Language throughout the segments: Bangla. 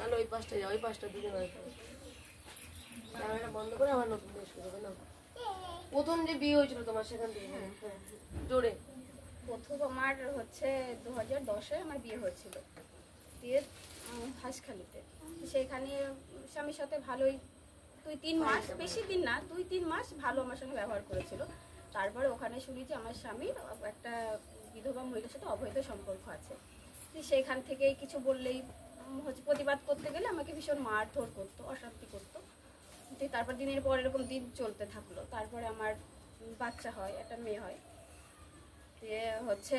তাহলে ওই পাশটা যাও, ওই পাশটা দিকে নয় ক্যামেরা বন্ধ করে আমার নতুন দেশ করবে না। প্রথম যে বিয়ে হয়েছিল তোমার সেখান থেকে জোরে? প্রথম আমার হচ্ছে 2010-এ আমার বিয়ে হয়েছিল, বিয়ে হাঁসখালিতে। সেখানে স্বামীর সাথে ভালোই 2-3 মাস, বেশি দিন না, 2-3 মাস ভালো আমার সঙ্গে ব্যবহার করেছিল। তারপরে ওখানে শুনি যে আমার স্বামীর একটা বিধবা মহিলার সাথে অবৈধ সম্পর্ক আছে। সেইখান থেকেই কিছু বললেই হচ্ছে প্রতিবাদ করতে গেলে আমাকে ভীষণ মারধর করতো, অশান্তি করতো। তারপর দিনের পর এরকম দিন চলতে থাকলো। তারপরে আমার বাচ্চা হয়, একটা মেয়ে হয়। হচ্ছে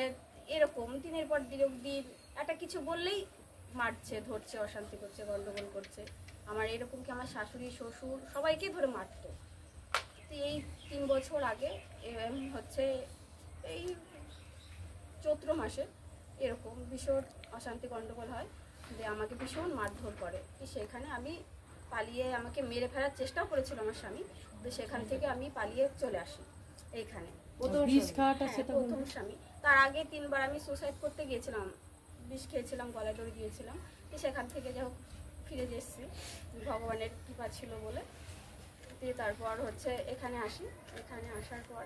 এরকম দিনের পর দিন একটা কিছু বললেই মারছে, ধরছে, অশান্তি করছে, গন্ডগোল করছে। আমার এরকম কি আমার শাশুড়ি, শ্বশুর সবাইকে ধরে মারতো। তো এই 3 বছর আগে হচ্ছে এই চৈত্র মাসে এরকম ভীষণ অশান্তি গন্ডগোল হয়, যে আমাকে ভীষণ মারধর করে। সেখানে আমি পালিয়ে, আমাকে মেরে ফেলার চেষ্টাও করেছিল আমার স্বামী। তো সেখান থেকে আমি পালিয়ে চলে আসি এইখানে। প্রথম স্বামী, তার আগে 3 বার আমি সুসাইড করতে গিয়েছিলাম, বিষ খেয়েছিলাম, গলায় দড়ি দিয়েছিলাম। তো সেখান থেকে যাই হোক ফিরে এসেছি, ভগবানের কৃপা ছিল বলে। দিয়ে তারপর হচ্ছে এখানে আসি। এখানে আসার পর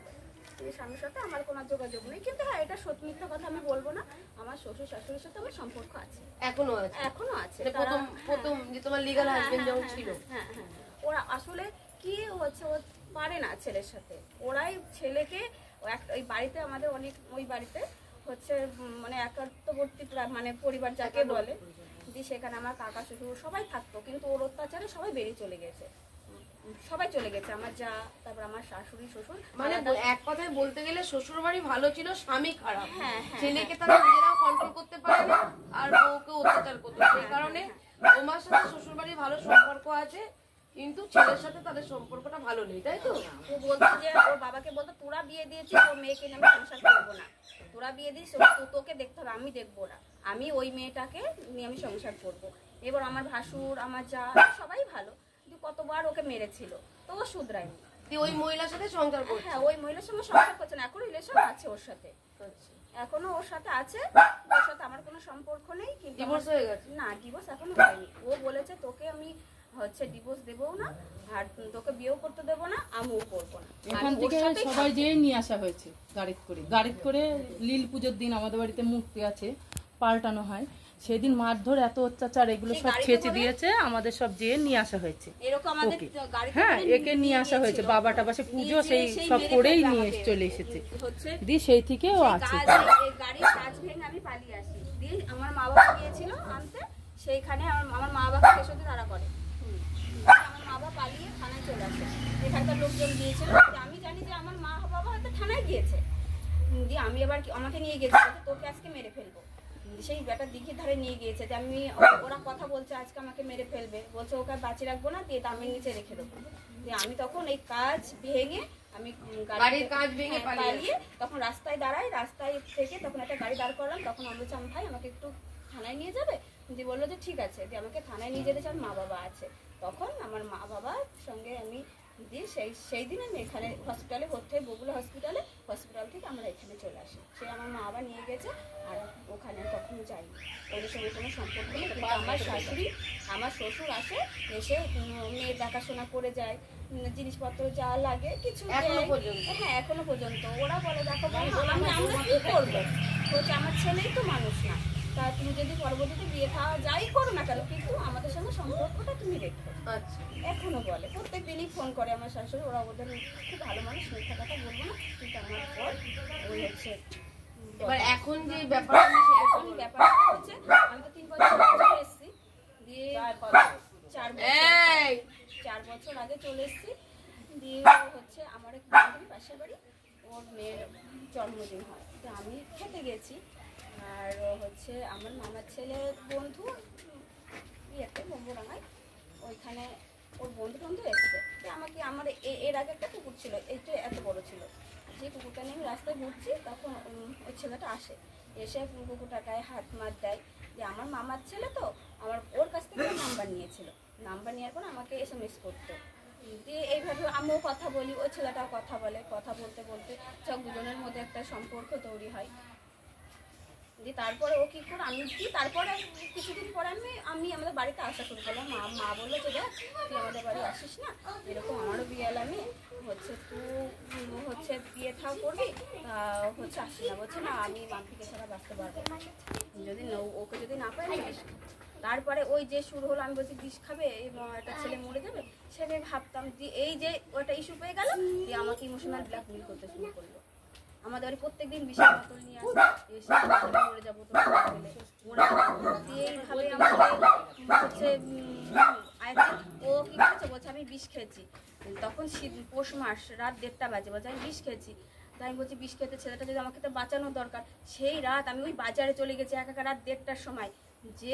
স্বামীর সাথে আমার কোনো যোগাযোগ নেই। কিন্তু হ্যাঁ, এটা সত্যি মিথ্যা কথা আমি বলবো না, আমার শ্বশুর শাশুড়ির সাথে আমার সম্পর্ক আছে, এখনো আছে। প্রথম যে তোমার লিগ্যাল হাজবেন্ড যখন ছিল, হ্যাঁ, ওরা আসলে কি হচ্ছে, ও পারে না ছেলের সাথে। ওরাই ছেলেকে ওই বাড়িতে, আমাদের অনেক ওই বাড়িতে হচ্ছে মানে একাত্মবর্তী মানে পরিবার যাকে বলে, যে সেখানে আমার কাকা শ্বশুর সবাই থাকতো। কিন্তু ওর অত্যাচারে সবাই বেরিয়ে চলে গেছে, সবাই চলে গেছে। আমার যা, তারপর আমার শাশুড়ি, শ্বশুর। মানে এক কথায় বলতে গেলে শ্বশুর বাড়ি ভালো ছিল, স্বামী খারাপ। ছেলেকে তারা নিজেরাও কন্ট্রোল করতে পারে না, আর বউকে অত্যাচার করতে। সেই কারণে তোমার সাথে শ্বশুর বাড়ি ভালো সম্পর্ক আছে, কিন্তু ছেলের সাথে তাদের সম্পর্কটা ভালো নেই, তাই তো? ও বলতো যে, ওর বাবাকে বলতো, তোরা বিয়ে দিয়েছিস, তোর মেয়েকে নিয়ে আমি সংসার করবো না, তোরা বিয়ে দিস, তোকে দেখতে হবে, আমি দেখবো না, আমি ওই মেয়েটাকে নিয়ে আমি সংসার করবো। এবার আমার ভাসুর, আমার যা, সবাই ভালো, কিন্তু কতবার ওকে মেরেছিল, তো ও শুধরায়নি। ওই মহিলার সাথে সংসার করছে? হ্যাঁ, ওই মহিলার সঙ্গে সংসার করছে না, এখন রিলেশন আছে ওর সাথে, এখনো ওর সাথে আছে। ওর সাথে আমার কোনো সম্পর্ক নেই। কিন্তু ডিভোর্স হয়ে গেছে? না, ডিভোর্স এখনো হয়নি। ও বলেছে তোকে আমি হচ্ছে ডিভোর্স দেবও না, আর তোকে বিয়েও করতে দেবো না, আমিও করবো না। এখান থেকে সবাই যেয়ে নিয়ে আসা হয়েছে গাড়িতে করে। লীল পুজোর দিন আমাদের বাড়িতে মূর্তি আছে, পাল্টানো হয়। সেদিন মারধর, এত অত্যাচার, এগুলো সব ছেঁচে দিয়েছে, আমাদের সব যেয়ে নিয়ে আসা হয়েছে। হ্যাঁ, একে নিয়ে আসা হয়েছে, বাবা টাবাসে পুজো সেই সব করেই নিয়ে চলে এসেছে। দিয়ে সেই থেকে ও আছে। গাড়ির কাজ ভেঙে আমি পালিয়ে আসি। দিয়ে আমার মা বাবা গিয়েছিল আনতে, সেইখানে আমার মা বাবা কেসতে তারা করে। আমার মা বাবা পালিয়ে থানায় চলে আসে। এখানকার লোকজন গিয়েছিল, আমি জানি যে আমার মা বাবা হয়তো থানায় গিয়েছে। দিয়ে আমি এবার আমাকে নিয়ে গেছি, তোকে আজকে মেরে ফেলবো। সেই বেটা দিঘির ধারে নিয়ে গিয়েছে, যে আমি, ওরা কথা বলছে আজকে আমাকে মেরে ফেলবে, বলছে ওকে বাঁচিয়ে রাখবো না, দিয়ে দামের নিচে রেখে দেবো। দিয়ে আমি তখন এই কাজ ভেঙে, আমি গাড়ির কাজ ভেঙে পালিয়ে তখন রাস্তায় দাঁড়াই। রাস্তায় থেকে তখন একটা গাড়ি দাঁড় করলাম। তখন আমি বলছি, ভাই আমাকে একটু থানায় নিয়ে যাবে? দিয়ে বললো যে ঠিক আছে। দিয়ে আমাকে থানায় নিয়ে যেতে চান, মা বাবা আছে। তখন আমার মা বাবার সঙ্গে আমি দিয়ে সেই দিন আমি এখানে হসপিটালে ভর্তি হই, বগুলা হসপিটালে। হসপিটাল থেকে আমরা এখানে চলে আসি। সে আমার মা বাবা নিয়ে গেছে, আর ওখানে কখনো যাইনি, ওদের সঙ্গে কোনো সম্পর্ক নেই। কিন্তু আমার শাশুড়ি, আমার শ্বশুর আসে, এসে মেয়ের দেখাশোনা করে যায়, জিনিসপত্র যা লাগে কিছু। হ্যাঁ, এখনো পর্যন্ত ওরা বলে, দেখো আমরা কি করবো, বলছে আমার ছেলেই তো মানুষ না, তা তুমি যদি পরবর্তীতে বিয়ে খাওয়া যাই করো না কেন, কিন্তু আমাদের সঙ্গে সম্পর্কটা তুমি রেখো। আচ্ছা, এখনো বলে, প্রত্যেক দিনই ফোন করে আমার শাশুড়ি। ওরা ওদের খুব ভালো মানুষ, মিথ্যা কথা বলবো না। কিন্তু আমার পর ওই হচ্ছে এখন যে ব্যাপারটা হচ্ছে, আমি তো 3 বছর চলে এসেছি। দিয়ে 4 বছর আগে চলে এসেছি। দিয়ে হচ্ছে আমার এক বান্ধবী, পাশের বাড়ি, ওর মেয়ের জন্মদিন হয়, তো আমি খেতে গেছি। আর হচ্ছে আমার মামার ছেলে বন্ধু ইয়েতে বম্বরাঙায়, ওইখানে ওর বন্ধু এসছে। আমাকে, আমার এর আগে একটা কুকুর ছিল, এইটা এত বড় ছিল, যে কুকুরটা নিয়ে আমি রাস্তায় ঘুরছি, তখন ওই ছেলেটা আসে, এসে কুকুরটার গায়ে হাত মার দেয়। যে আমার মামার ছেলে তো, ওর কাছ থেকে নাম্বার নিয়েছিল, নাম্বার নেওয়ার পর আমাকে SMS করতো। দিয়ে এইভাবে আমিও কথা বলি, ওই ছেলেটাও কথা বলে, কথা বলতে বলতে সব দুজনের মধ্যে একটা সম্পর্ক তৈরি হয়। দিয়ে তারপরে ও কি করে, আমি কি তারপরে কিছুদিন পরে আমি আমাদের বাড়িতে আসা শুরু করলাম। মা বললো যে দেখ তুই আমাদের বাড়ি আসিস না, এরকম আমারও বিয়ে এলামি হচ্ছে, তুই হচ্ছে বিয়ে থাও করবি হচ্ছে আসি না। বলছে না আমি মাম্পিকে ছাড়া বাঁচতে পারবো না, যদি ওকে যদি না পাই আমি বিষ খাবো। তারপরে ওই যে শুরু হলো, আমি বলছি বিষ খাবে এবং একটা ছেলে মরে যাবে, সেটা ভাবতাম যে এই যে ওটা ইস্যু পেয়ে গেল, যে আমাকে ইমোশনাল ব্ল্যাকমেল করতে শুরু করলো। আমাদের বাড়ি প্রত্যেকদিন বিষের বোতল নিয়ে আসে, এসে মরে যাবো তো মরে যাবো, এইভাবে আমাকে হচ্ছে ও কি করেছে বলছে আমি বিষ খেয়েছি। তখন পৌষ মাস রাত 1:30 বাজে, বলছে আমি বিষ খেয়েছি। তাই আমি বলছি বিষ খেতে ছেলেটা যদি আমাকে তো বাঁচানোর দরকার, সেই রাত আমি ওই বাজারে চলে গেছি একা রাত 1:30টার সময়, যে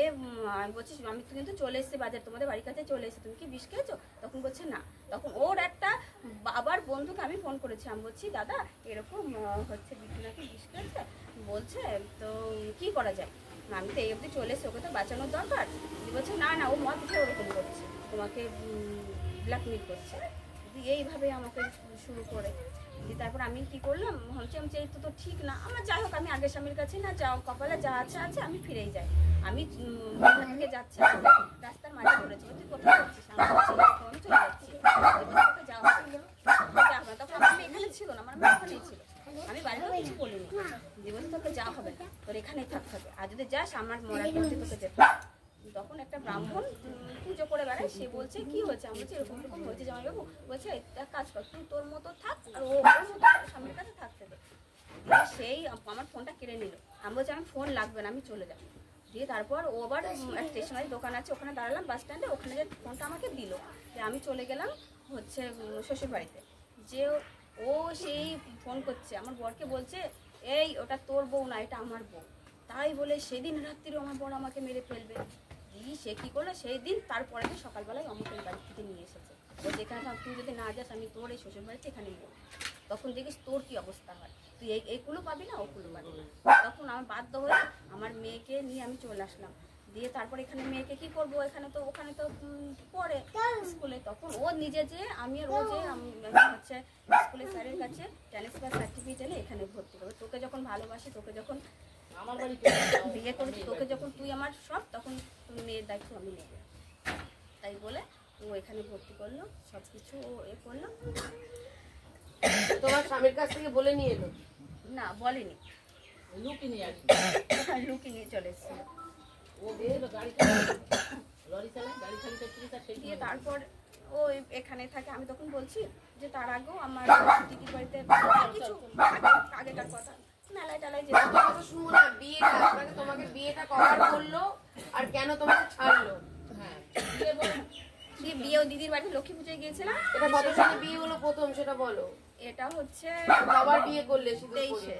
আমি বলছি আমি তো কিন্তু চলে এসেছি বাজার, তোমাদের বাড়ির কাছে চলে এসেছি, তুমি কি বিষ খেয়েছো? তখন বলছে না। তখন ওর একটা বাবার বন্ধুকে আমি ফোন করেছি, আমি বলছি দাদা এরকম হচ্ছে বিট্টু নাকি বিষ খেয়েছে, বলছে তো কি করা যায়, আমি তো এই অবধি চলে এসেছি, ওকে তো বাঁচানোর দরকার। বলছে না না ও মদ খেয়ে ওরকম করছে, তোমাকে ব্ল্যাকমেল করছে। এইভাবে আমাকে শুরু করে তারপর আমি কি করলাম, ভাবছি আমি এই তো ঠিক না, আমার যাই হোক আমি আগের স্বামীর কাছে না যাও, কপালে যা আছে আছে, আমি ফিরেই যাই। আমি থেকে যাচ্ছি রাস্তার মাঝে ধরেছি, তুই কোথায় যাচ্ছিস? আমি চলে যাচ্ছি, যাওয়া তখন আমি এখানে ছিল না, আমার এখানেই ছিল, আমি বাড়িতে কিছু বলিনি, যে বলছি তোকে যাওয়া হবে না, তোর এখানেই থাকতে হবে, আর যদি যাস আমার মরার পথে তোকে যেতে হবে। তখন একটা ব্রাহ্মণ পুজো করে বেড়ায়, সে বলছে কি হয়েছে, আমি বলছি এরকম এরকম হয়েছে জামাইবাবু। বলছে এক কাজ কর, তুই তোর মতো থাক আর ও ওর মতো স্বামীর কাছে থাকতে দে। সেই আমার ফোনটা কেড়ে নিল, আমি বলছি আমি ফোন লাগবে না, আমি চলে যাবো। দিয়ে তারপর ও আবার স্টেশনারি দোকান আছে ওখানে দাঁড়ালাম বাস স্ট্যান্ডে, ওখানে যে ফোনটা আমাকে দিল, যে আমি চলে গেলাম হচ্ছে শ্বশুর বাড়িতে। যে ও সেই ফোন করছে আমার বরকে, বলছে এই ওটা তোর বউ না, এটা আমার বউ। তাই বলে সেদিন রাত্রিও আমার বর আমাকে মেরে ফেলবে। সে কি করলো সেই দিন, তারপরে দিন সকালবেলায় আমাকে বাড়ি থেকে নিয়ে এসেছে, বলছে এখানে তুই যদি না যাস আমি তোর এই শ্বশুর বাড়িতে এখানে নেব, তখন দেখিস তোর কি অবস্থা হয়, তুই এইগুলো পাবি না ওগুলো পাবি না। তখন আমার বাধ্য হয়ে আমার মেয়েকে নিয়ে আমি চলে আসলাম। দিয়ে তারপর এখানে মেয়েকে কি করবো, এখানে তো ওখানে তো পড়ে স্কুলে, তখন ও নিজে যে আমি আর ও যে হচ্ছে স্কুলের স্যারের কাছে ট্রান্সফার সার্টিফিকেট এনে এখানে ভর্তি করবো, তোকে যখন ভালোবাসি, তোকে যখন আমার বাড়িতে বিয়ে করেছি, তোকে যখন তুই আমার সব, তখন তুমি মেয়ের দায়িত্ব আমি নেব। তাই বলে ও এখানে ভর্তি করলো, সব কিছু ও এ করলো। তোমার স্বামীর কাছ থেকে বলে নিয়ে এলো? না বলেনি, লুকি নিয়ে আসি, লুকি নিয়ে চলে এসেছিল। দিয়ে তারপর ও এখানে থাকে, আমি তখন বলছি যে তার আগেও আমার দিদির বাড়িতে কিছু আগেকার কথা মেলায় টেলায় যেতে শুনবো না, বিয়েটা আপনাকে তোমাকে বিয়েটা কভার করলো আর কেন তোমাকে ছাড়লো? হ্যাঁ দিয়ে বিয়েও দিদির বাড়িতে লক্ষ্মী পুজোয় গিয়েছিলাম। এটা কত সালে বিয়ে হলো প্রথম সেটা বলো? এটা হচ্ছে আবার বিয়ে করলে 23-এ,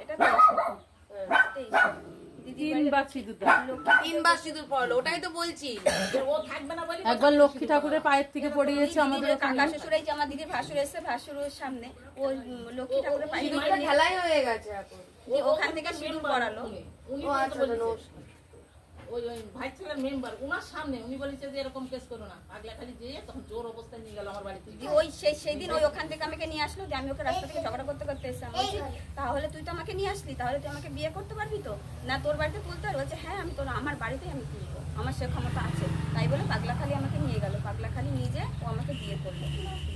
এটা 23-এ ওটাই তো বলছি। একবার লক্ষ্মী ঠাকুরের পায়ের থেকে পড়িয়েছে আমাদের কাকা শ্বশুর, এই যে আমার দিদির ভাসুর এসে ভাসুরের সামনে ও লক্ষ্মী ঠাকুরের পায়ে খেলাই হয়ে গেছে এখন, ওখান থেকে সিঁদুর পরালো। ওই ভাই ছেলের মেম্বার ওনার সামনে উনি বলেছে যে এরকম কেস করো না, পাগলা খালি যেয়ে তখন জোর অবস্থায় নিয়ে গেল আমার বাড়িতে। ওই সেই দিন ওই ওখান থেকে আমাকে নিয়ে আসলো, যে আমি ওকে রাস্তা থেকে ঝগড়া করতে করতে এসেছি। তাহলে তুই তো আমাকে নিয়ে আসলি, তাহলে তুই আমাকে বিয়ে করতে পারবি তো না, তোর বাড়িতে তুলতে পারবি? বলছে হ্যাঁ আমি তোর আমার বাড়িতেই আমি তুলবো, আমার সে ক্ষমতা আছে। তাই বলে পাগলাখালি আমাকে নিয়ে গেল, পাগলাখালি নিয়ে যে ও আমাকে বিয়ে করলো।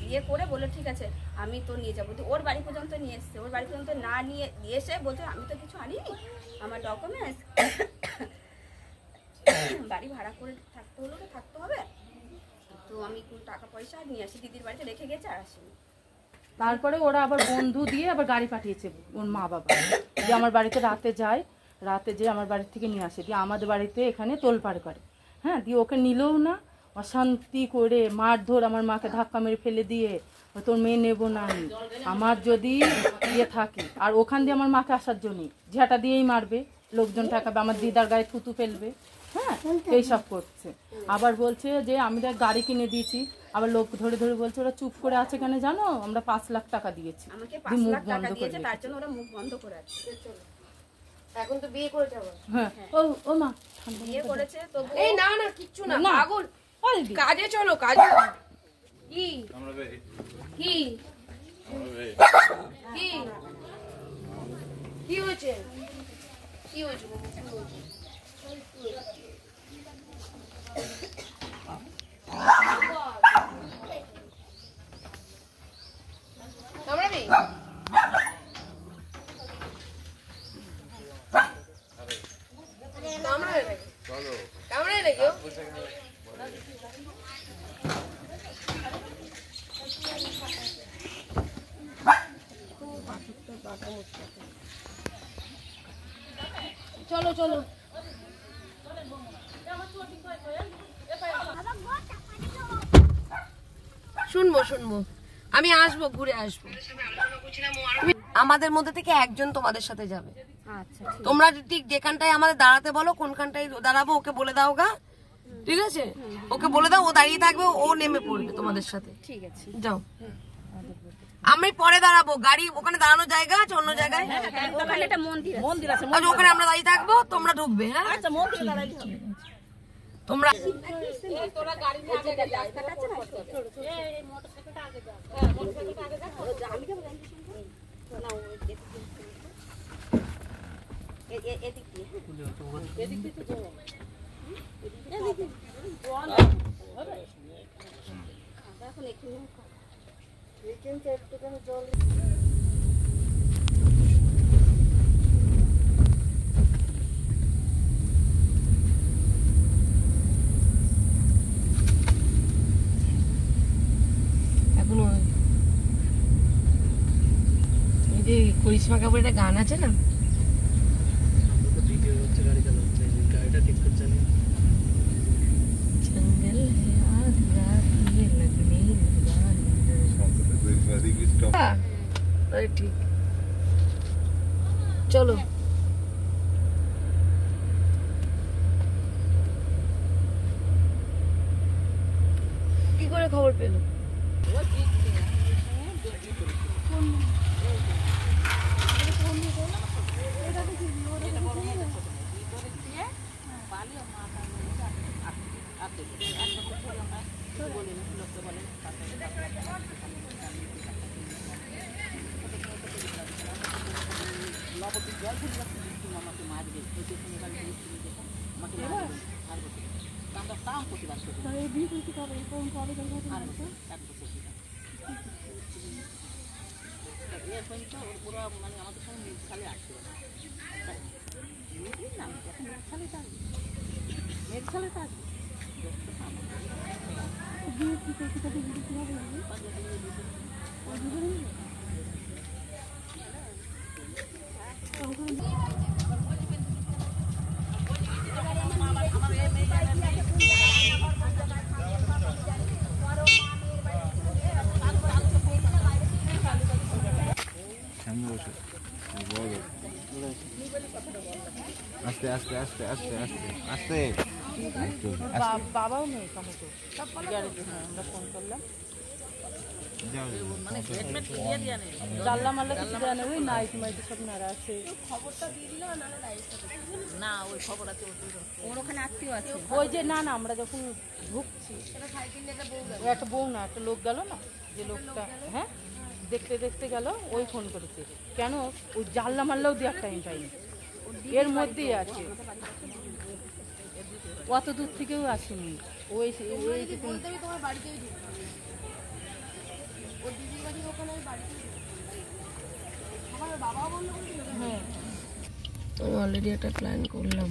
বিয়ে করে বললো ঠিক আছে আমি তো নিয়ে যাবো, ওর বাড়ি পর্যন্ত নিয়ে এসছে। ওর বাড়ি পর্যন্ত না নিয়ে এসে বলছে আমি তো কিছু আনিনি, আমার ডকুমেন্টস বাড়ি ভাড়া করে থাকতে হলো তো থাকতে হবে, তো আমি টাকা পয়সা নিয়ে আসি, দিদির বাড়িতে রেখে গেছে আর আসিনি। তারপরে ওরা আবার বন্ধু দিয়ে আবার গাড়ি পাঠিয়েছে ওর মা বাবা, যে আমার বাড়িতে রাতে যায়, রাতে যে আমার বাড়ি থেকে নিয়ে আসে, দিয়ে আমাদের বাড়িতে এখানে তোলপাড় করে। হ্যাঁ, দিয়ে ওকে নিলেও না, অশান্তি করে মারধর, আমার মাকে ধাক্কা মেরে ফেলে দিয়ে তোর মেয়ে নেবো না আমি, আমার যদি ইয়ে থাকে, আর ওখান দিয়ে আমার মাকে আসার জন্যই ঝাঁটা দিয়েই মারবে, লোকজন ঠেকাবে, আমার দিদার গায়ে থুতু ফেলবে। হ্যাঁ, এইসব করছে। আবার বলছে যে আমি দেখ গাড়ি কিনে দিয়েছি, আবার লোক ধরে ধরে বলছে ওরা চুপ করে আছে কেন জানো, আমরা 5 লাখ টাকা দিয়েছি, মুখ বন্ধ করে দিয়েছে, তার জন্য ওরা মুখ বন্ধ করে আছে। এখন তো বিয়ে করেছে আবার। হ্যাঁ ও মা বিয়ে করেছে তো এই না না কিচ্ছু না, পাগল, কাজে চলো কাজে। কি কি কি কি হয়েছে, কি হয়েছে? চলো চলো শুনবো শুনবো, আমি আসবো, ঘুরে আসবো। আমাদের মধ্যে থেকে একজন তোমাদের সাথে যাবে। আচ্ছা তোমরা ঠিক যেখানটায় আমাদের দাঁড়াতে বলো, কোনখানটায় দাঁড়াবো ওকে বলে দাও গা, ঠিক আছে? ওকে বলে দাও, ও দাঁড়িয়ে থাকবে, ও নেমে পড়বে তোমাদের সাথে। ঠিক আছে, যাও। আমি পরে দাঁড়াবো, গাড়ি ওখানে দাঁড়ানোর জায়গা আছে অন্য জায়গায়, ওখানে একটা মন্দির আছে। আচ্ছা ওখানে আমরা দাঁড়িয়ে থাকবো, তোমরা ঢুকবে। হ্যাঁ আচ্ছা, মন্দিরে দাঁড়াই তোমরা এখনো এই যে করিশ্মা কাপুর একটা গান আছে না, জঙ্গল है आधी रात ये लगने लगा। अरे ठीक, চলো। কি করে খবর পেলো? আস্তে আস্তে আস্তে আস্তে আস্তে আস্তে বাবাও নেই টমেটো গ্যারেজে। হ্যাঁ আমরা ফোন করলাম, জানলা মাল্লা কিছু দেয় না, ওই নাইট মাইট সব নাড়া আছে। না, ওই খবর আছে, ওর ওখানে আত্মীয় আছে। ওই যে না না আমরা যখন ঢুকছি একটা বউ না একটা লোক গেল না, যে লোকটা হ্যাঁ দেখতে দেখতে গেল, ওই ফোন করেছে। কেন ওই জানলা মাল্লাও দেওয়ার টাইম পাইনি, এর মধ্যেই আছে, অত দূর থেকেও আসেনি। ওই আমি অলরেডি একটা প্ল্যান করলাম।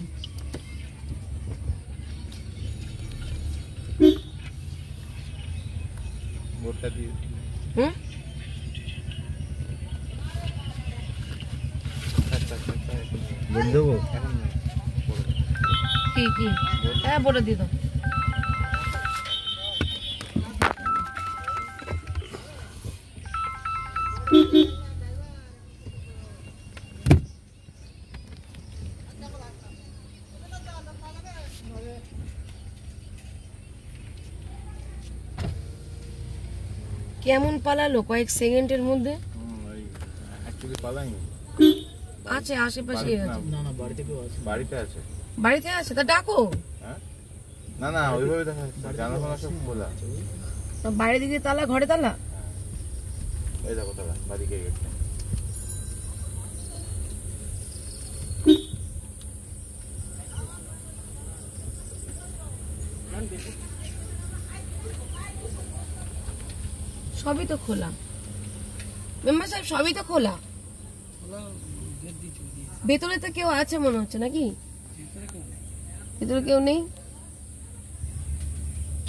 বোর্ডটা দিয়ে হুম বোর্ড দেবো কি কি? হ্যাঁ বলে দিত। কেমন পালালো কয়েক সেকেন্ডের মধ্যে? অ্যাকচুয়ালি পালাইনি, আছে আশেপাশে আছে। না না বাড়িতে কেউ আছে, বাড়িতে আছে, বাড়িতে আছে, তা ডাকো। হ্যাঁ না না ওইভাবে দেখা জানা ফানা সব খোলা, বাইরে দিকে তালা, ঘরে তালা। এই দেখো তালা বাড়িকে গেছে। সবই তো খোলা মেম্বার সাহেব, সবই তো খোলা। ভেতরে তো কেউ আছে মনে হচ্ছে নাকি? ভেতরে কেউ নেই।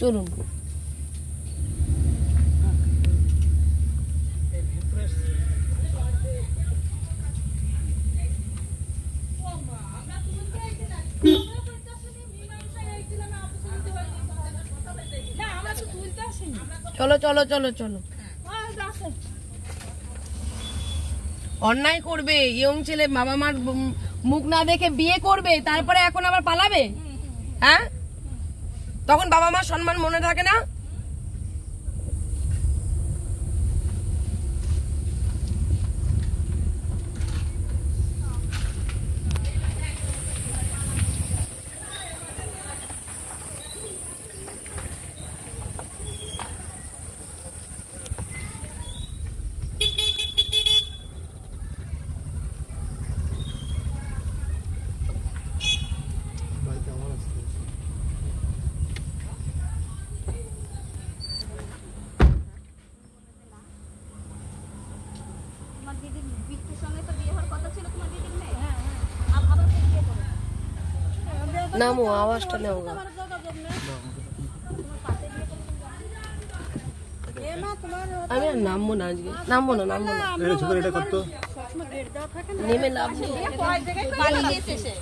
চলুন। চলো চলো চলো চলো। অন্যায় করবে, ইয়ং ছেলে বাবা মার মুখ না দেখে বিয়ে করবে, তারপরে এখন আবার পালাবে? হ্যাঁ, তখন বাবা মার সম্মান মনে থাকে না? তোমার দিদির বিট্টুর সঙ্গে তো বিয়ে হওয়ার কথা ছিল তোমার দিদির মেয়ে। আবার তো বিয়ে করে নামো, আওয়াজটা নেও গা। আমি আর নামবো না আজকে, নামবো না, নামবো না, নেমে লাভ নেই। পালিয়ে এসেছে।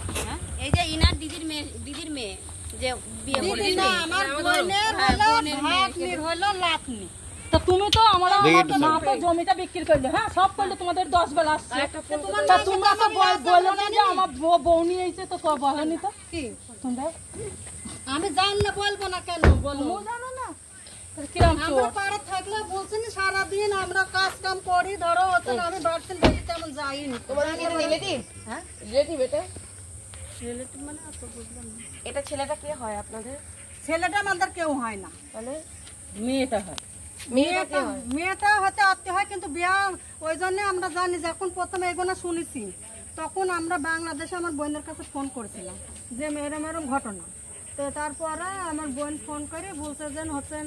এই যে ইনার দিদির মেয়ে যে বিয়ে করেছে, আমার বোনের হলো লাতনি। তা তুমি তো আমরা মা তো জমিটা বিক্রি করলে, হ্যাঁ সব করলে, তোমাদের 10 বেলা আসছে। তা তোমরা তো বললো না যে আমার বউ নিয়ে এসে, তো বলনি তো কি তোমরা? আমি জানলে বলবো না কেন? বলবো জানো না কিরম আমরা পাড়া থাকলে বলছেন সারাদিন আমরা কাজ কাম করি, ধরো হচ্ছে না, আমি বাড়ছেন বেশি তেমন যাইনি। তোমাদের কি রিলেটিভ? হ্যাঁ রিলেটিভ এটা? রিলেটিভ মানে অত বুঝলাম না। এটা ছেলেটা কে হয় আপনাদের? ছেলেটা আমাদের কেউ হয় না, তাহলে মেয়েটা হয়। মেয়েটা হয়তো আত্মীয় হয়, কিন্তু বিয়া ওই জন্য আমরা জানি। যখন প্রথমে এগুলো শুনেছি তখন আমরা বাংলাদেশে আমার বোনের কাছে ফোন করেছিলাম যে এরম এরম ঘটনা। তো তারপরে আমার বোন ফোন করে বলছে যে হচ্ছেন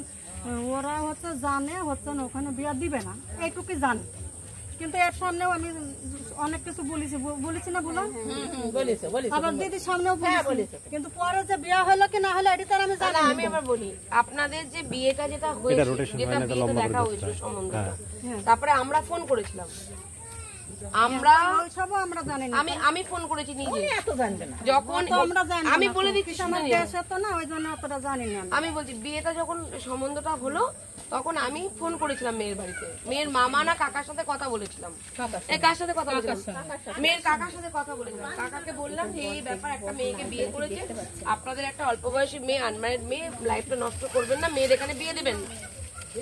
ওরা হচ্ছে জানে হচ্ছেন ওখানে বিয়া দিবে না, এইটুকুই জানে। কিন্তু এর সামনেও আমি অনেক কিছু বলেছি না, বললাম আবার দিদির সামনেও বলেছি, কিন্তু পরে যে বিয়া হলো কি না হলো এটা তো আমি জানি। আমি আবার বলি, আপনাদের যে বিয়েটা যেটা হয়েছে, যেটা বিয়েতে দেখা হয়েছিল সম্বন্ধটা, তারপরে আমরা ফোন করেছিলাম, আমরা ওইসবও আমরা জানি না। আমি ফোন করেছি নিজে, এত জানবে না যখন আমরা জানি আমি না, বলে দিচ্ছি আমার শুনে নিন। দেশে তো না, ওই জন্য অতটা জানি না। আমি বলছি বিয়েটা যখন সম্বন্ধটা হলো তখন আমি ফোন করেছিলাম মেয়ের বাড়িতে, মেয়ের মামা না কাকার সাথে কথা বলেছিলাম। কার সাথে কথা বলেছিলাম? মেয়ের কাকার সাথে কথা বলেছিলাম। কাকাকে বললাম যে এই ব্যাপার, একটা মেয়েকে বিয়ে করেছে, আপনাদের একটা অল্প বয়সী মেয়ে, আনম্যারিড মেয়ে, লাইফটা নষ্ট করবেন না, মেয়ের এখানে বিয়ে দেবেন,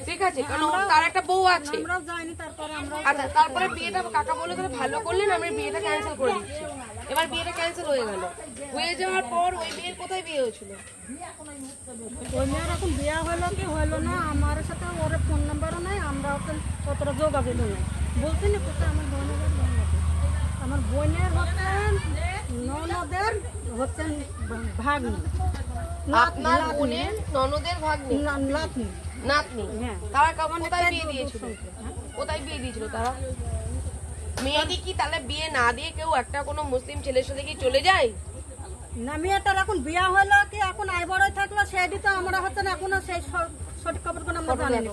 ঠিক আছে? কারণ তার একটা বউ আছে। আমরা যাইনি, তারপরে আমরা আচ্ছা, তারপরে বিয়েটা কাকা বলে তাহলে ভালো করলেন, আমি বিয়েটা ক্যান্সেল করে দিচ্ছি। এবার বিয়েটা ক্যান্সেল হয়ে গেল, হয়ে যাওয়ার পর ওই মেয়ের কোথায় বিয়ে হয়েছিল? ওই মেয়ের এখন বিয়া হলো কি হলো না, আমার সাথে ওর ফোন নাম্বারও নাই, আমরা ওকে কতটা যোগাযোগ নেই। বলছি না কোথায় আমার বোনের আমার বোনের হচ্ছেন ননদের হচ্ছেন ভাগ্নি, আপনার বোনের ননদের ভাগ্নি, লাতনি। নাতনি। হ্যাঁ। তারা কোথায় বিয়ে দিয়েছিল? কোথায় বিয়ে দিয়েছিল তারা? মেয়েটি কি তাহলে বিয়ে না দিয়ে কেউ একটা কোনো মুসলিম ছেলের সাথে কি চলে যায়? না, মেয়েটার এখন বিয়া হলো কি এখন আইবড়ই থাকলো, সেটি তো আমরা হচ্ছে না এখনো সেই সঠিক খবর কোনো আমরা জানি না।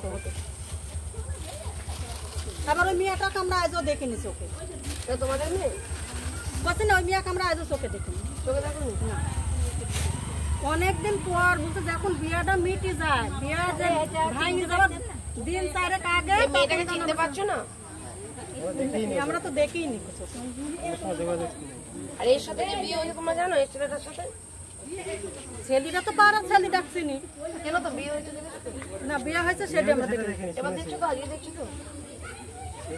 আবার ওই মেয়েটাকে আমরা আজও দেখিনি চোখে। তো তোমাদের মেয়ে বলছি না, ওই মেয়েকে আমরা আজও চোখে দেখিনি। চোখে দেখো না? অনেকদিন পর বলছে যখন বিয়াটা মিটে যায়, বিয়া যে ভাঙে যাওয়ার দিন চারেক আগে এই মেয়েটাকে চিনতে পারছো না? আমরা তো দেখিনি কিছু। আর এর সাথে যে বিয়ে হয়েছে তোমরা জানো? এই ছেলেটার সাথে ছেলেটা তো পাড়ার ছেলে ডাকছিনি কেন? তো বিয়ে হয়েছে দেখেছো তো? না, বিয়া হয়েছে সেটা আমরা দেখিনি। এবার দেখছো তো? আজকে দেখছো তো?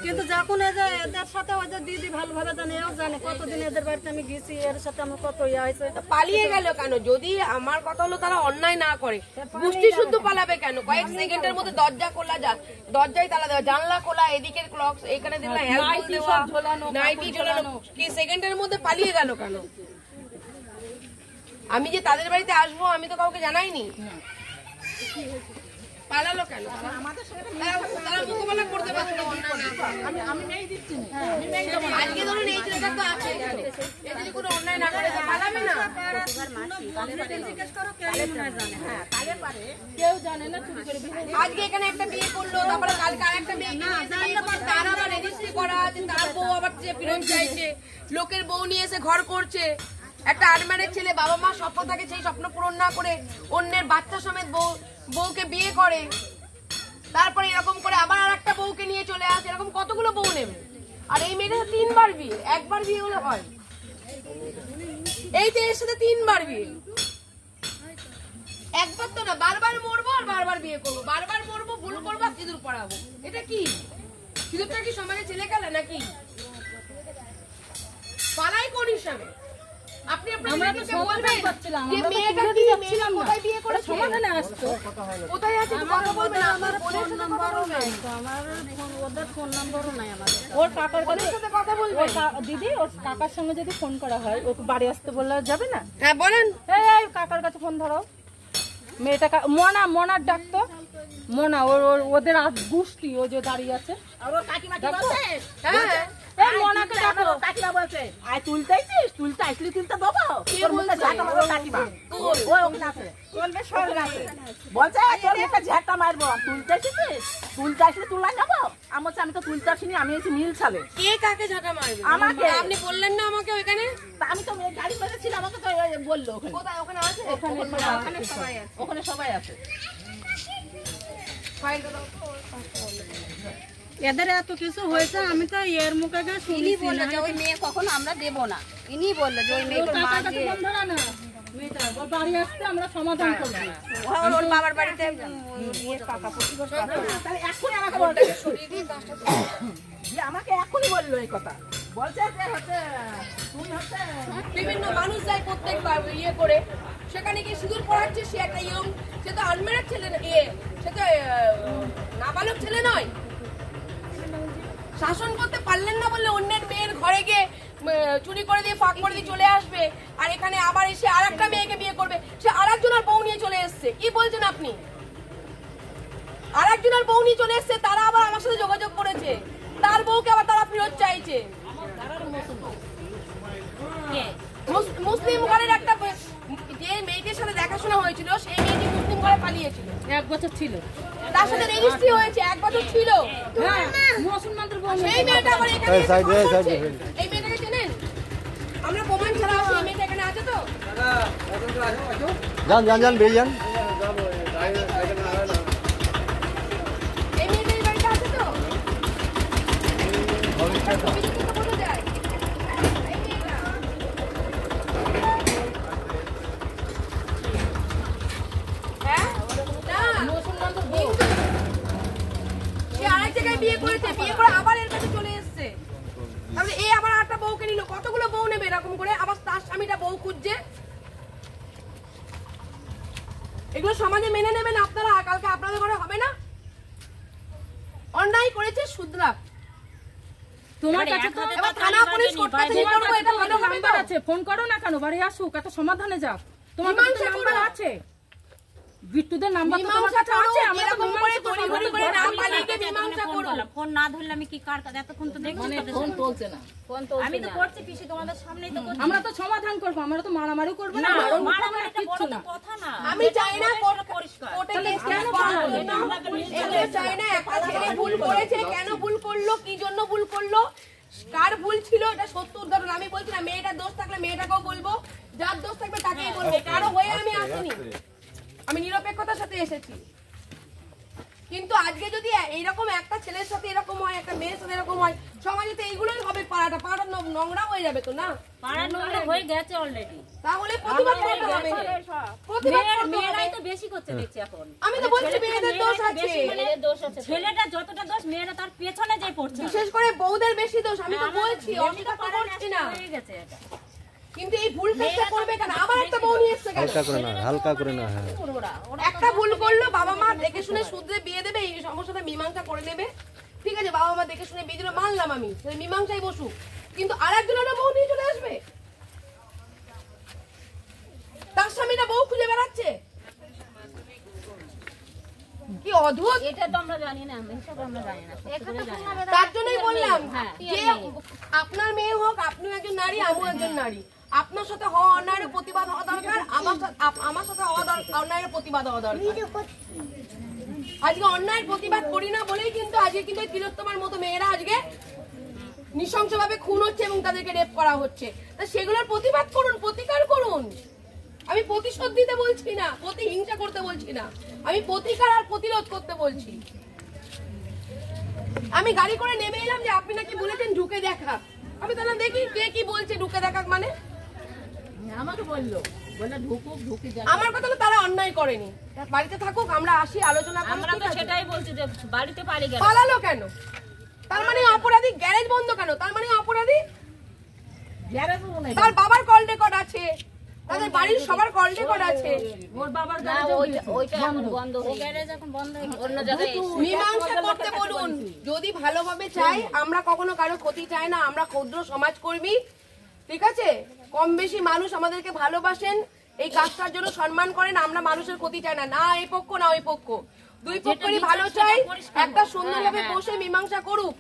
কিন্তু যখন এই যে এদের সাথে ওই যে দিদি ভালোভাবে জানে, এও জানে কতদিন এদের বাড়িতে আমি গেছি, এর সাথে আমার কত ইয়ে হয়েছে। পালিয়ে গেল কেন? যদি আমার কথা হলো তারা অন্যায় না করে, গোষ্ঠী শুদ্ধ পালাবে কেন? কয়েক সেকেন্ডের মধ্যে দরজা খোলা, দরজায় তালা দেওয়া, জানলা খোলা, এদিকের ক্লক, এখানে দেখলাম হ্যান্ডেল দেওয়া, নাইটি ঝোলানো, কি সেকেন্ডের মধ্যে পালিয়ে গেল কেন? আমি যে তাদের বাড়িতে আসবো আমি তো কাউকে জানাইনি। পালালো কেন? তারা মোকাবেলা করতে পারতো আজকে ধরুন এই ছেলেটা তো আছে, এ যদি কোনো অন্যায় না করে তো পালাবে না। কেউ জানে না চুরি করে আজকে এখানে একটা বিয়ে করলো, তারপরে কালকে আর একটা মেয়ে তার আবার রেজিস্ট্রি করা আছে, তার বউ আবার ফিরত চাইছে, লোকের বউ নিয়ে এসে ঘর করছে। একটা আনম্যারেড ছেলে বাবা মা স্বপ্ন থাকে সেই স্বপ্ন পূরণ না করে অন্যের বাচ্চা সমেত বউকে বিয়ে করে, তারপরে এরকম করে আবার আর একটা বউকে নিয়ে চলে আসে। এরকম কতগুলো বউ নেবে? আর এই মেয়েটা 3 বার বিয়ে, একবার বিয়ে হলে হয়, এই তো এর সাথে 3 বার বিয়ে। একবার তো না, বারবার মরবো আর বারবার বিয়ে করবো, বারবার মরবো, ভুল করবো, সিঁদুর পড়াবো। এটা কি সিঁদুরটা কি সমাজে ছেলে খেলে নাকি? পালাই কোন হিসাবে? আপনি আপনার মেয়েকে বলবেন যে মেয়েটা কি মেয়েটা কোথায় বিয়ে করে সমাধানে আসতো, কোথায় আছে তো কথা বলবেন। আমার ফোন নাম্বারও নাই, আমার ওদের ফোন নাম্বারও নাই আমাদের। ওর কাকার সাথে কথা বলবেন। দিদি ওর কাকার সঙ্গে যদি ফোন করা হয় ওকে বাড়ি আসতে বললে যাবে না? হ্যাঁ বলেন। এই কাকার কাছে ফোন ধরো, মেয়েটা মনার ডাকতো, মোনা ওদের গোষ্ঠী ও যে দাঁড়িয়ে আছে। হ্যাঁ এই মোনাকে ডাকো, কাকিমা বলছে আয় তুলতে আইছিস, তুলতে আসলি তুলতে দেবো তোর মুখে ঝাঁটা মারবো কাকিমা। ওই ওখানে আছে বলবে সঙ্গে আছে, বলছে তোর মুখে ঝাঁটা মারবো, তুলতে আসিস, তুলতে আসলে তুলাই যাবো। আমি বলছি আমি তো তুলতে আসিনি, আমি এসে মিল ছাবে। কে কাকে ঝাঁটা মারবে? আমাকে। আপনি বললেন না আমাকে ওখানে? আমি তো গাড়ি মেরেছিলাম, আমাকে তো বললো ওখানে। কোথায় ওখানে আছে? ওখানে সবাই আছে। ফাইলটা দাও। এদের এত কিছু হয়েছে, আমি তো এর মুখে গিয়ে ইনি শুনেছি বললো না। যে ওই মেয়ে কখনো আমরা দেবো না, ইনি বললো যে ওই মেয়েটার মা কাকার কাছে যে ফোন ধরো না, মেয়েটা ওর বাড়ি আসতে আমরা সমাধান করবো। ওর বাবার বাড়িতে কাকা প্রতিবার তাহলে এখনই আমাকে বলতে যে আমাকে এখনই বললো এই কথা, বলছে যে হচ্ছে তুমি হচ্ছে বিভিন্ন মানুষ যায় প্রত্যেকবার ইয়ে করে, সেখানে গিয়ে সিঁদুর পড়াচ্ছে। সে একটা ইয়ং, সে তো আনম্যারেড ছেলে, সে তো নাবালক ছেলে নয়। শাসন করতে পারলেন না বললে অন্যের মেয়ের ঘরে গিয়ে চুরি করে দিয়ে ফাঁক করে দিয়ে চলে আসবে, আর এখানে আবার এসে আর একটা মেয়েকে বিয়ে করবে। সে আর একজনের বউ নিয়ে চলে এসছে। কি বলছেন আপনি? আর একজনের বউ নিয়ে চলে এসছে, তারা আবার আমার সাথে যোগাযোগ করেছে, তার বউকে আবার তারা ফেরত চাইছে। মুসলিম ঘরের একটা যে মেয়েটির সাথে দেখাশোনা হয়েছিল, সেই মেয়েটি মুসলিম ঘরে পালিয়েছিল, 1 বছর ছিল, তার সাথে রেজিস্ট্রি হয়েছে, 1 বছর ছিল। হ্যাঁ মুসলমানদের বউ। সেই মেয়েটা আবার এখানে এসে ফোন করছে। এই মেয়েটাকে চেনেন? আমরা প্রমাণ ছাড়াও সেই মেয়েটা এখানে আছে তো? যান বেরিয়ে যান। এই মেয়েটা এই বাড়িতে আছে তো? তার ছবি দেখে তো বোঝা যায়। এই মেয়েটা। হ্যাঁ? না, মুসলমানদের বউ। সে আরেক জায়গায় বিয়ে করেছে, বিয়ে করে আবার এর কাছে চলে এসেছে। তাহলে এই আবার একটা বউকে নিল, কতগুলো বউ নেবে এরকম করে? আবার তার স্বামীটা বউ খুঁজছে। এগুলো সমাজে মেনে নেবেন আপনারা? কালকে আপনাদের ঘরে হবে না? অন্যায় করেছে শুধরাক। তোমার কাছে তো এবার থানা পুলিশ কোর্ট কাছারি করবো, এটা ভালো হবে তো? নাম্বার আছে, ফোন করো না কেন, বাড়ি আসুক, একটা সমাধানে যাক। তোমার কাছে মীমাংসা নাম্বার করো। আছে, বিট্টুদের নাম্বার তো তোমার মীমাংসা কাছে করো, আছে। আমরা তো এরকম করে তড়িঘড়ি করে না পালিয়ে গিয়ে মীমাংসা মীমাংসা করো। ফোন না ধরলে আমি কি কার কাছে এতক্ষণ তো দেখছি তোদের ফোন সাথে। তুলছে না, আমি তো করছি পিসি, তোমাদের সামনেই তো করছি। আমরা তো সমাধান করবো, আমরা তো মারামারি করবো না, না, বারণ করবো না, মারামারিটা বড় কিচ্ছু তো না। কথা না। আমি চাই না পরিষ্কার। কোর্টে তাহলে কেস কেন করবো। পালালো? এগুলো চাই না। একটা ছেলে ভুল করেছে, কেন ভুল করলো, কি জন্য ভুল করলো, কার ভুল ছিল, এটা সত্য উদ্ঘাটন। আমি বলছি না মেয়েটার দোষ থাকলে মেয়েটাকেও বলবো, যার দোষ থাকবে তাকেই বলবো। কারো হয়ে আমি আসিনি, আমি নিরপেক্ষতার সাথে এসেছি। কিন্তু আজকে যদি এইরকম একটা ছেলের সাথে এরকম হয়, একটা মেয়ের সাথে এরকম হয়, সমাজে তো এইগুলোই হবে। পাড়াটা নোংরা হয়ে যাবে তো না? পাড়া নোংরা হয়ে গেছে অলরেডি। তাহলে প্রতিবাদ করতে হবে। প্রতিবাদ করতে মেয়েরাই হবে। তো বেশি করছে দেখছি এখন। আমি তো বলছি মেয়েদের দোষ আছে। ছেলেটা যতটা দোষ, মেয়েরা তার পেছনে যে পড়ছে। বিশেষ করে বউদের বেশি দোষ। আমি তো বলছি, বেশি অস্বীকার তো পাড়া করছি না। হয়ে গেছে এটা। কিন্তু এই ভুল কাজটা করবে কেন? আবার একটা বউ নিয়ে এসছে কেন? হালকা করে না, হ্যাঁ। একটা ভুল করলো, বাবা মা দেখে শুনে শুধরে বিয়ে দেবে, এই সমস্যাটা মীমাংসা করে নেবে। ঠিক আছে, বাবা মা দেখে শুনে বিয়ে দিলে মানলাম আমি, সেটা মীমাংসায় বসুক। কিন্তু আর একজনের বউ নিয়ে চলে আসবে, তার স্বামীরা বউ খুঁজে বেড়াচ্ছে। কি কি অদ্ভুত। এটা তো আমরা জানি না, এসব আমরা জানি না, সত্যি করে জানি না। তার জন্যই বললাম যে আপনার মেয়ে হোক, আপনিও একজন নারী, আমিও একজন নারী, আপনার সাথে হওয়া অন্যায়ের প্রতিবাদ হওয়া দরকার, আমার সাথে হওয়া অন্যায়ের প্রতিবাদ হওয়া দরকার। আজকে অন্যায়ের প্রতিবাদ করি না বলেই কিন্তু আজকে কিন্তু তিলোত্তমার মতো মেয়েরা আজকে নৃশংসভাবে খুন হচ্ছে এবং তাদেরকে রেপ করা হচ্ছে। তা সেগুলোর প্রতিবাদ করুন, প্রতিকার করুন। আমি প্রতিশোধ দিতে বলছি না, প্রতিহিংসা করতে বলছি না, আমি প্রতিকার আর প্রতিরোধ করতে বলছি। আমি গাড়ি করে নেমে এলাম যে আপনি নাকি বলেছেন ঢুকে দেখা, আমি তাহলে দেখি কে কি বলছে ঢুকে দেখা মানে। আমাকে বললো বলে ঢুকুক, ঢুকি যা। আমার কথা হলো তারা অন্যায় করেনি, বাড়িতে থাকুক, আমরা আসি আলোচনা করি। আমরা তো সেটাই বলছি যে বাড়িতে পালিয়ে গেল। পালালো কেন? তার মানে অপরাধী। গ্যারেজ বন্ধ কেন? তার মানে অপরাধী। তার বাবার কল রেকর্ড আছে, তাদের বাড়ির সবার কল রেকর্ড আছে। ওর বাবার না, ওইটা এখন বন্ধ, ওই গ্যারেজ এখন বন্ধ হয়ে গেছে, অন্য জায়গায় মীমাংসা করতে বলুন। যদি ভালোভাবে চাই, আমরা কখনো কারো ক্ষতি চাই না, আমরা ক্ষুদ্র সমাজকর্মী, ঠিক আছে? কম বেশি মানুষ আমাদেরকে ভালোবাসেন, এই কাজটার জন্য সম্মান করেন। আমরা মানুষের ক্ষতি চাই না, না এই পক্ষ না ওই পক্ষ, দুই পক্ষেরই ভালো চাই। একটা সুন্দরভাবে বসে মীমাংসা করুক।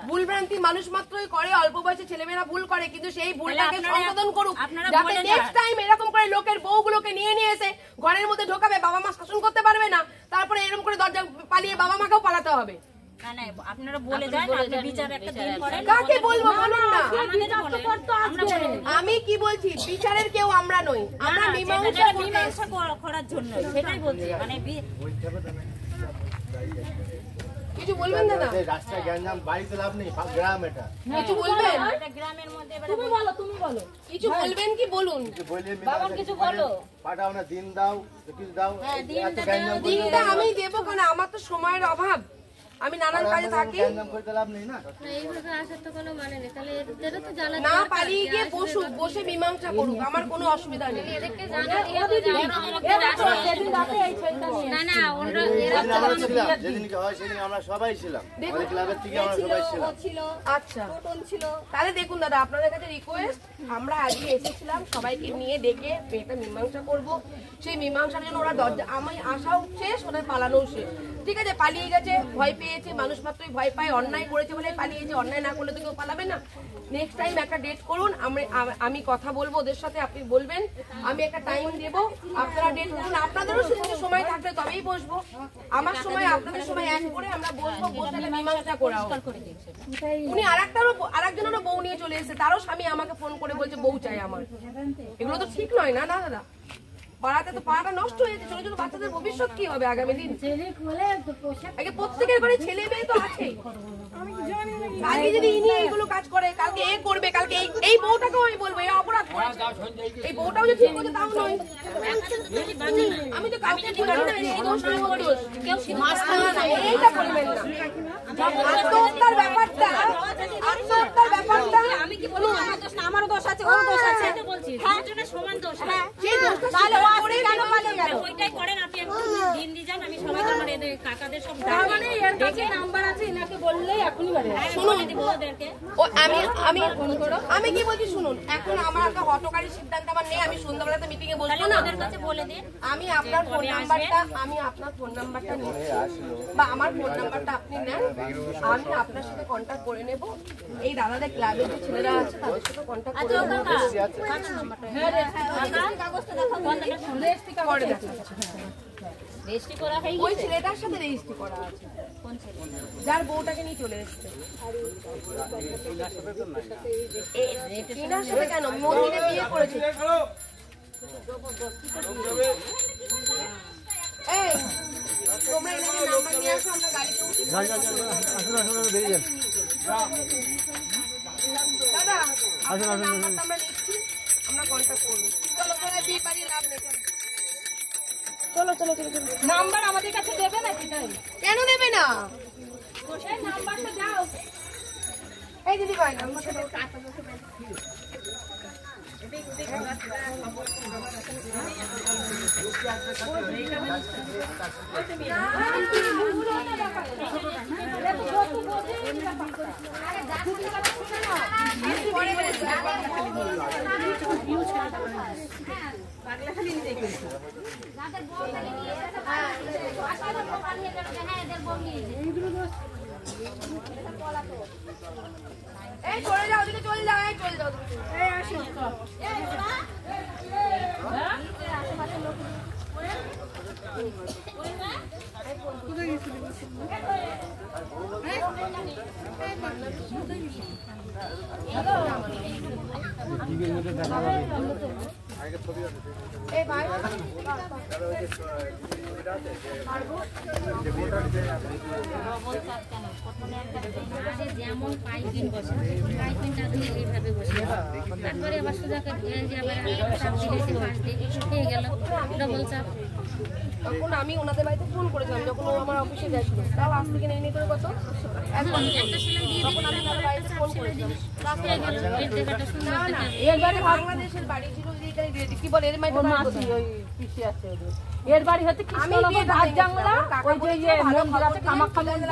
ভুল ভ্রান্তি মানুষ মাত্রই করে, অল্প বয়সে ছেলেমেয়েরা ভুল করে, কিন্তু সেই ভুলটাকে সংশোধন করুক, যাতে নেক্সট টাইম এরকম করে লোকের বউগুলোকে নিয়ে নিয়ে এসে ঘরের মধ্যে ঢোকাবে, বাবা মা শাসন করতে পারবে না, তারপরে এরকম করে দরজা পালিয়ে বাবা মাকেও পালাতে হবে। না না, আপনারা বলে যান, আপনি বিচার একটা দিন করেন। কাকে বলবো বলুন না? আমাদের বলেন। আমি কি বলছি, বিচারের কেউ আমরা নই, আমরা মীমাংসা করার জন্য সেটাই বলছি। মানে কিছু বলবেন দাদা? রাস্তায় গ্যাঞ্জাম, বাড়িতে লাভ নেই, গ্রাম এটা। কিছু বলবেন? গ্রামের মধ্যে তুমি বলো, তুমি বলো। কিছু বলবেন কি বলুন? কিছু বলো। পাঠাও না, দিন দাও, কিছু দাও। এত গ্যাঞ্জাম করে দিনটা আমি দেবো কেন? আমার তো সময়ের অভাব, আমি নানান কাজে থাকি। গ্যাঞ্জাম করতে লাভ নেই না। না পালিয়ে গিয়ে বসুক, বসে মীমাংসা করুক, আমার কোনো অসুবিধা নেই। যেদিনকে হয় সেদিন আমরা সবাই ছিলাম, আমাদের ক্লাবের থেকে আমরা সবাই ছিলাম। আচ্ছা, তাহলে দেখুন দাদা, আপনাদের কাছে রিকোয়েস্ট, আমরা আজকে এসেছিলাম সবাইকে নিয়ে ডেকে এটা মীমাংসা করব। সেই মীমাংসার জন্য ওরা দরজা, আমি আসাও শেষ, ওদের পালানোও শেষ। ঠিক আছে, পালিয়ে গেছে, ভয় পেয়েছে, মানুষ মাত্রই ভয় পায়, অন্যায় করেছে বলে পালিয়েছে, অন্যায় না করলে তো কেউ পালাবে না। নেক্সট টাইম একটা ডেট করুন, আমি কথা বলবো ওদের সাথে, আপনি বলবেন, আমি একটা টাইম দেবো, আপনারা ডেট করুন। আপনাদেরও সেদিকে সময় থাকলে তবেই বসবো, আমার সময় আপনাদের সময় এক করে আমরা বসবো, বসে মীমাংসা করা হোক। উনি আরেকজনেরও বউ নিয়ে চলে এসেছে, তারও স্বামী আমাকে ফোন করে বলছে বউ চাই আমার। এগুলো তো ঠিক নয় না, না দাদা? পাড়াতে তো পাড়াটা নষ্ট হয়েছে, ছোট ছোট বাচ্চাদের ভবিষ্যৎ কি হবে আগামী দিন? আগে প্রত্যেকের ঘরে ছেলে মেয়ে তো আছে, কালকে যদি ইনি এইগুলো কাজ করে, কালকে এ করবে, কালকে এই বউটাকেও আমি বলবো এই অপরাধ করেছে, এই বউটাও যে ঠিক করছে তাও নয়। আমি তো কাউকে বলি না এই দোষ নয়, ওর দোষ, এইটা বলবেন না। আত্মহত্যার ব্যাপারটা, আমি কি বলবো আমার দোষ না, আমারও দোষ আছে, ওর দোষ আছে, এটা বলছি দুজনের সমান দোষ। সেই দোষটা তাহলে করে কেন পালিয়ে গেল? ওইটাই করেন আপনি, দিন দিয়ে যান, আমি সবাই আমার এদের কাকাদের সব মানে এর কাছে নাম্বার আছে, এনাকে বললেই এখনই বাড়ি শুনুন, ওদেরকে। ও আমি কি বলছি শুনুন, এখন আমার একটা হটকারী সিদ্ধান্ত আমার নেই, আমি সন্ধ্যাবেলাতে মিটিং এ বসবো না, ওদের কাছে বলে দিন আমি আপনার ফোন নাম্বারটা নিই, বা আমার ফোন নাম্বারটা আপনি নেন, আমি আপনার সাথে কন্ট্যাক্ট করে নেব। এই দাদাদের ক্লাবের যে ছেলেরা আছে তাদের সাথে কন্ট্যাক্ট করে নেব। পরে দেখা যাচ্ছে। রেজিস্ট্রি করা হয়ে ওই ছেলেটার সাথে রেজিস্ট্রি করা আছে, যার বউটাকে নিয়ে চলে এসছে। এনার সাথে কেন? মন্দিরে বিয়ে করেছে। এই তোমরা এনাদের নাম্বার নিয়ে আসো, আমরা গাড়িতে উঠি। দাদা আপনার নাম্বারটা আমরা নিচ্ছি, আমরা কন্ট্যাক্ট করবো। চলো তোরা বিয়ে বাড়ি লাভ নেই, চলো চলো চলো চলো। নাম্বার আমাদের কাছে দেবে নাকি? তাই কেন দেবে না? নাম্বারটা দাও। এই দিদি ভাই নাম্বারটা দাও। এই চলে যাও, ওদিকে চলে যাও, এই চলে যাও। এই আসো। এই ভাই যেমন পাইপিন বসে পাইপিনটা দিয়ে এইভাবে বসে তারপরে আবার সোজাকে যে আবার চাপ দিলে পাশ দিয়ে হয়ে গেল ডবল চাপ। তখন আমি ওনাদের বাড়িতে ফোন করেছিলাম যখন ও আমার অফিসে গেছিল, তাও আজ থেকে নেই করে কত একটা সেলাই দিয়ে তখন আমি ওনাদের বাড়িতে ফোন করেছিলাম। হয়ে গেল এর জায়গাটা সুন্দর দেখা এর বাড়ি বাংলাদেশের বাড়ি ছিল, এখানে দিয়েছি কি বলে এর মাইতে ওর মাসি ওই পিসি আছে ওদের। এর বাড়ি হচ্ছে কৃষ্ণনগর ঘাট জাংলা, ওই যে মন্দির আছে কামাখ্যা মন্দির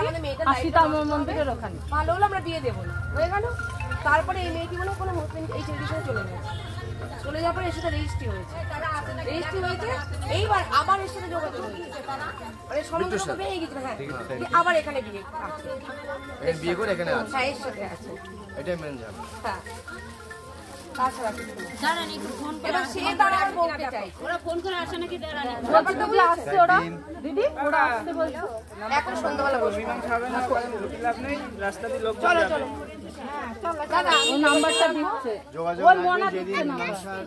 আর সীতা মন্দিরের ওখানে। ভালো হলো আমরা বিয়ে দেবো না, হয়ে গেল। তারপরে এই মেয়েটি বলে কোনো মুসলিম এই ছেলেটির সাথে চলে গেছে, চলে যাওয়ার পরে এর সাথে রেজিস্ট্রি হয়েছে, এইবার আবার এর সাথে যোগাযোগ হয়েছে, মানে সম্বন্ধ হয়ে গেছিল। হ্যাঁ আবার এখানে বিয়ে বিয়ে করে এখানে আছে, হ্যাঁ এর সাথে আছে, এটাই মেন জানা। হ্যাঁ তাছাড়া কিছু না। দাঁড়ান একটু ফোন করে এবার সে তারা আর বলতে চাই ওরা ফোন করে আসে নাকি দাঁড়ান ব্যাপারটা বলে আসছে ওরা দিদি ওরা আসতে বলছো এখন সন্ধ্যাবেলা বসবে। চলো চলো দাদা ও নাম্বারটা দিচ্ছে যোগাযোগ ওই রাখবেন, মনা যেদিন দিচ্ছে নাম্বার। মনসার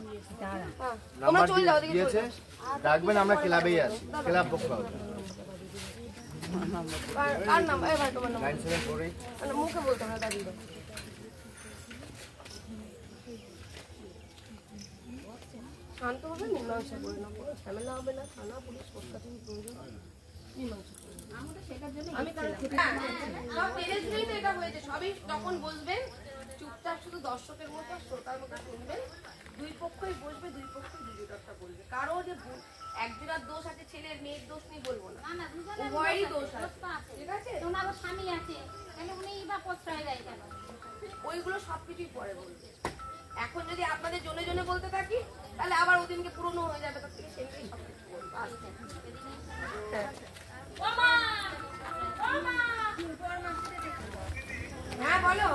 তোমরা নাম্বার চলে যাও, ওদিকে দিয়েছে ডাকবেন, আমরা ক্লাবেই আছি, ক্লাব পক্ষ আর নাম এবার তোমার নাম 9748 মানে মুখে বলতে হবে দাঁড়িয়ে দাও। শান্ত হবে, মীমাংসা করে না, কোনো ঝামেলা হবে না, থানা পুলিশ প্রশাসন প্রয়োজন মীমাংসা করে নেবো। আমি তাহলে সব ম্যানেজমেন্ট এটা হয়েছে, সবই তখন বসবেন চুপচাপ, শুধু দর্শকের মতো শ্রোতার মতো শুনবেন, দুই পক্ষই বসবে, দুই পক্ষই দুই কথা বলবে, কারো যে একজনের দোষ আছে, ছেলের মেয়ের দোষ নেই বলবো না, উভয়েরই দোষ আছে, ঠিক আছে? তোমার স্বামী আছে তাহলে উনি বা প্রশ্রয় দেয় কেন? ওইগুলো সবকিছুই পরে বলবে। এখন যদি আপনাদের জনে জনে বলতে থাকি তাহলে আবার ওদিনকে পুরনো হয়ে যাবে, তার থেকে সেদিনই সবকিছু বলবো। আচ্ছা। হ্যাঁ বলো।